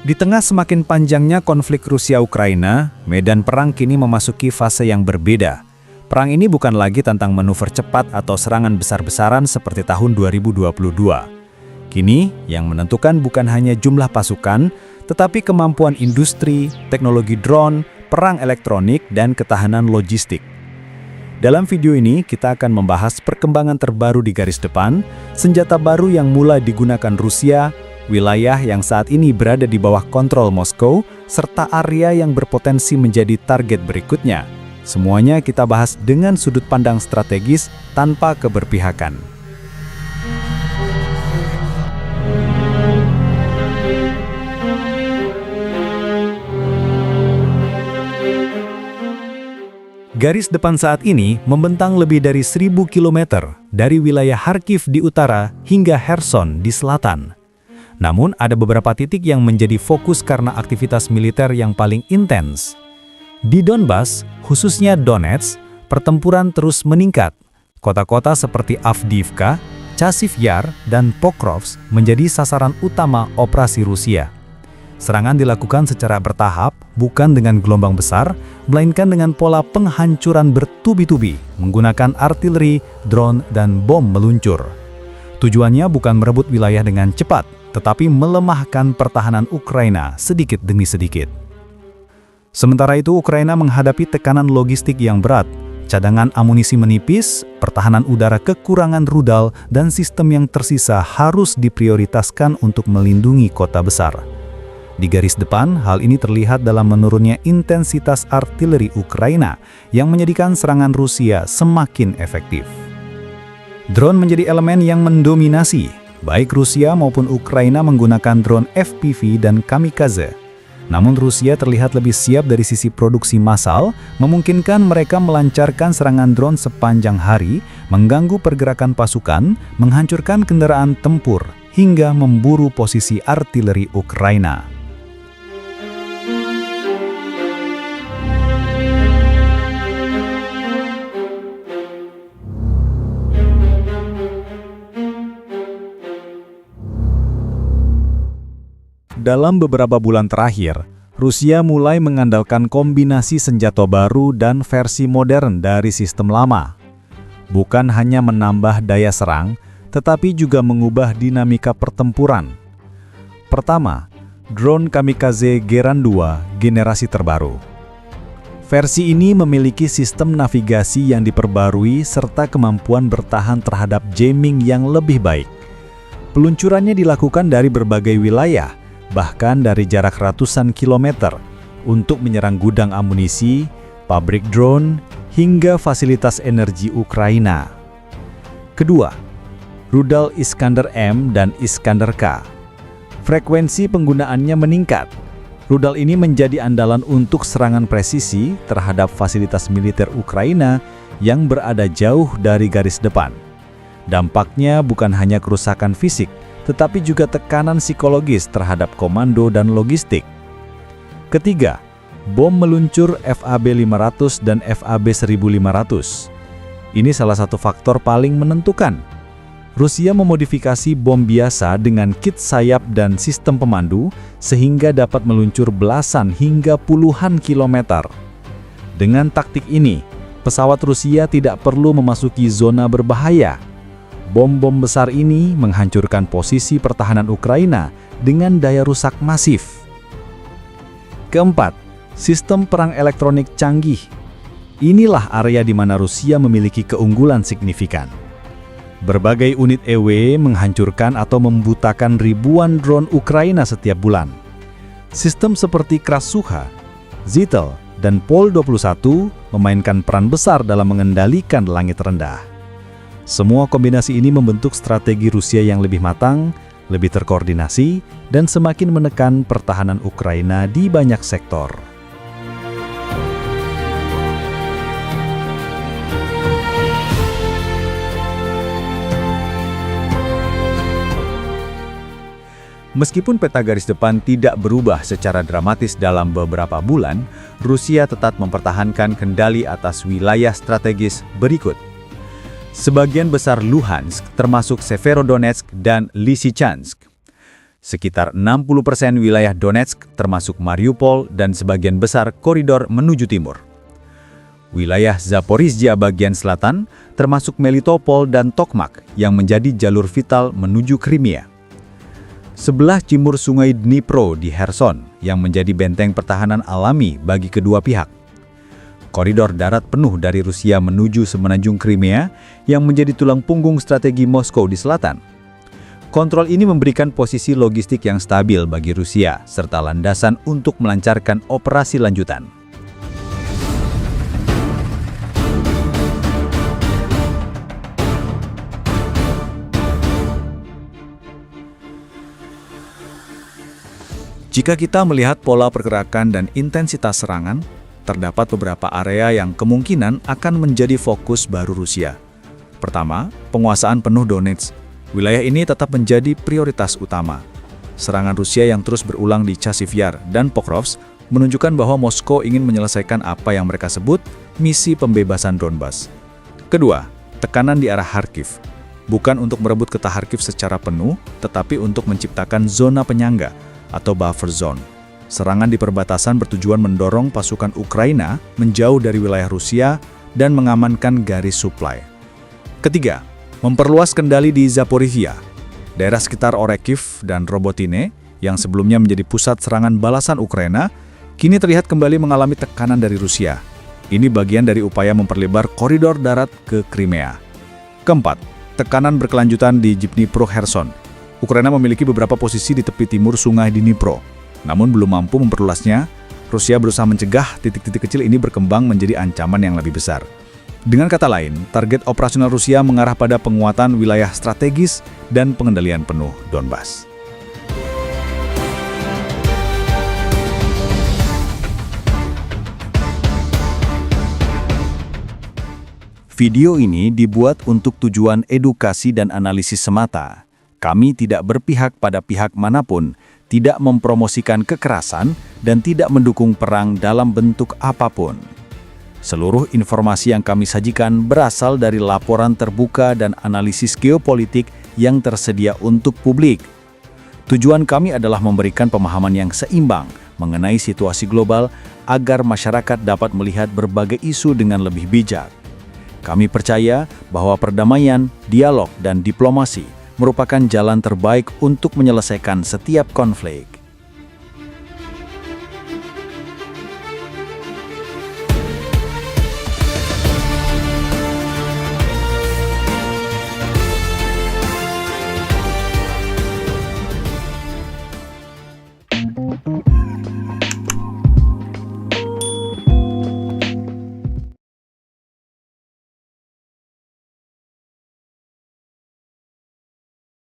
Di tengah semakin panjangnya konflik Rusia-Ukraina, medan perang kini memasuki fase yang berbeda. Perang ini bukan lagi tentang manuver cepat atau serangan besar-besaran seperti tahun 2022. Kini, yang menentukan bukan hanya jumlah pasukan, tetapi kemampuan industri, teknologi drone, perang elektronik, dan ketahanan logistik. Dalam video ini, kita akan membahas perkembangan terbaru di garis depan, senjata baru yang mulai digunakan Rusia, wilayah yang saat ini berada di bawah kontrol Moskow, serta area yang berpotensi menjadi target berikutnya. Semuanya kita bahas dengan sudut pandang strategis tanpa keberpihakan. Garis depan saat ini membentang lebih dari 1.000 km dari wilayah Kharkiv di utara hingga Kherson di selatan. Namun ada beberapa titik yang menjadi fokus karena aktivitas militer yang paling intens. Di Donbas, khususnya Donetsk, pertempuran terus meningkat. Kota-kota seperti Avdiivka, Chasiv Yar, dan Pokrovsk menjadi sasaran utama operasi Rusia. Serangan dilakukan secara bertahap, bukan dengan gelombang besar, melainkan dengan pola penghancuran bertubi-tubi, menggunakan artileri, drone, dan bom meluncur. Tujuannya bukan merebut wilayah dengan cepat, tetapi melemahkan pertahanan Ukraina sedikit demi sedikit. Sementara itu, Ukraina menghadapi tekanan logistik yang berat, cadangan amunisi menipis, pertahanan udara kekurangan rudal, dan sistem yang tersisa harus diprioritaskan untuk melindungi kota besar. Di garis depan, hal ini terlihat dalam menurunnya intensitas artileri Ukraina yang menjadikan serangan Rusia semakin efektif. Drone menjadi elemen yang mendominasi. Baik Rusia maupun Ukraina menggunakan drone FPV dan kamikaze. Namun Rusia terlihat lebih siap dari sisi produksi massal, memungkinkan mereka melancarkan serangan drone sepanjang hari, mengganggu pergerakan pasukan, menghancurkan kendaraan tempur, hingga memburu posisi artileri Ukraina. Dalam beberapa bulan terakhir, Rusia mulai mengandalkan kombinasi senjata baru dan versi modern dari sistem lama. Bukan hanya menambah daya serang, tetapi juga mengubah dinamika pertempuran. Pertama, drone kamikaze Geran 2 generasi terbaru. Versi ini memiliki sistem navigasi yang diperbarui serta kemampuan bertahan terhadap jamming yang lebih baik. Peluncurannya dilakukan dari berbagai wilayah, bahkan dari jarak ratusan kilometer, untuk menyerang gudang amunisi, pabrik drone, hingga fasilitas energi Ukraina. Kedua, rudal Iskander M dan Iskander K. Frekuensi penggunaannya meningkat. Rudal ini menjadi andalan untuk serangan presisi terhadap fasilitas militer Ukraina yang berada jauh dari garis depan. Dampaknya bukan hanya kerusakan fisik, tetapi juga tekanan psikologis terhadap komando dan logistik. Ketiga, bom meluncur FAB-500 dan FAB-1500. Ini salah satu faktor paling menentukan. Rusia memodifikasi bom biasa dengan kit sayap dan sistem pemandu sehingga dapat meluncur belasan hingga puluhan kilometer. Dengan taktik ini, pesawat Rusia tidak perlu memasuki zona berbahaya. Bom-bom besar ini menghancurkan posisi pertahanan Ukraina dengan daya rusak masif. Keempat, sistem perang elektronik canggih. Inilah area di mana Rusia memiliki keunggulan signifikan. Berbagai unit EW menghancurkan atau membutakan ribuan drone Ukraina setiap bulan. Sistem seperti Krasukha, Zytel, dan Pol-21 memainkan peran besar dalam mengendalikan langit rendah. Semua kombinasi ini membentuk strategi Rusia yang lebih matang, lebih terkoordinasi, dan semakin menekan pertahanan Ukraina di banyak sektor. Meskipun peta garis depan tidak berubah secara dramatis dalam beberapa bulan, Rusia tetap mempertahankan kendali atas wilayah strategis berikut. Sebagian besar Luhansk, termasuk Severodonetsk dan Lysychansk. Sekitar 60% wilayah Donetsk termasuk Mariupol dan sebagian besar koridor menuju timur. Wilayah Zaporizhia bagian selatan termasuk Melitopol dan Tokmak yang menjadi jalur vital menuju Crimea. Sebelah timur sungai Dnipro di Kherson yang menjadi benteng pertahanan alami bagi kedua pihak. Koridor darat penuh dari Rusia menuju semenanjung Crimea yang menjadi tulang punggung strategi Moskow di selatan. Kontrol ini memberikan posisi logistik yang stabil bagi Rusia serta landasan untuk melancarkan operasi lanjutan. Jika kita melihat pola pergerakan dan intensitas serangan, terdapat beberapa area yang kemungkinan akan menjadi fokus baru Rusia. Pertama, penguasaan penuh Donetsk. Wilayah ini tetap menjadi prioritas utama. Serangan Rusia yang terus berulang di Chasiv Yar dan Pokrovsk menunjukkan bahwa Moskow ingin menyelesaikan apa yang mereka sebut misi pembebasan Donbas. Kedua, tekanan di arah Kharkiv. Bukan untuk merebut kota Kharkiv secara penuh, tetapi untuk menciptakan zona penyangga atau buffer zone. Serangan di perbatasan bertujuan mendorong pasukan Ukraina menjauh dari wilayah Rusia dan mengamankan garis suplai. Ketiga, memperluas kendali di Zaporizhia. Daerah sekitar Orekiv dan Robotine yang sebelumnya menjadi pusat serangan balasan Ukraina, kini terlihat kembali mengalami tekanan dari Rusia. Ini bagian dari upaya memperlebar koridor darat ke Crimea. Keempat, tekanan berkelanjutan di Dnipro Kherson. Ukraina memiliki beberapa posisi di tepi timur sungai Dnipro, namun belum mampu memperluasnya. Rusia berusaha mencegah titik-titik kecil ini berkembang menjadi ancaman yang lebih besar. Dengan kata lain, target operasional Rusia mengarah pada penguatan wilayah strategis dan pengendalian penuh Donbas. Video ini dibuat untuk tujuan edukasi dan analisis semata. Kami tidak berpihak pada pihak manapun, tidak mempromosikan kekerasan, dan tidak mendukung perang dalam bentuk apapun. Seluruh informasi yang kami sajikan berasal dari laporan terbuka dan analisis geopolitik yang tersedia untuk publik. Tujuan kami adalah memberikan pemahaman yang seimbang mengenai situasi global agar masyarakat dapat melihat berbagai isu dengan lebih bijak. Kami percaya bahwa perdamaian, dialog, dan diplomasi merupakan jalan terbaik untuk menyelesaikan setiap konflik.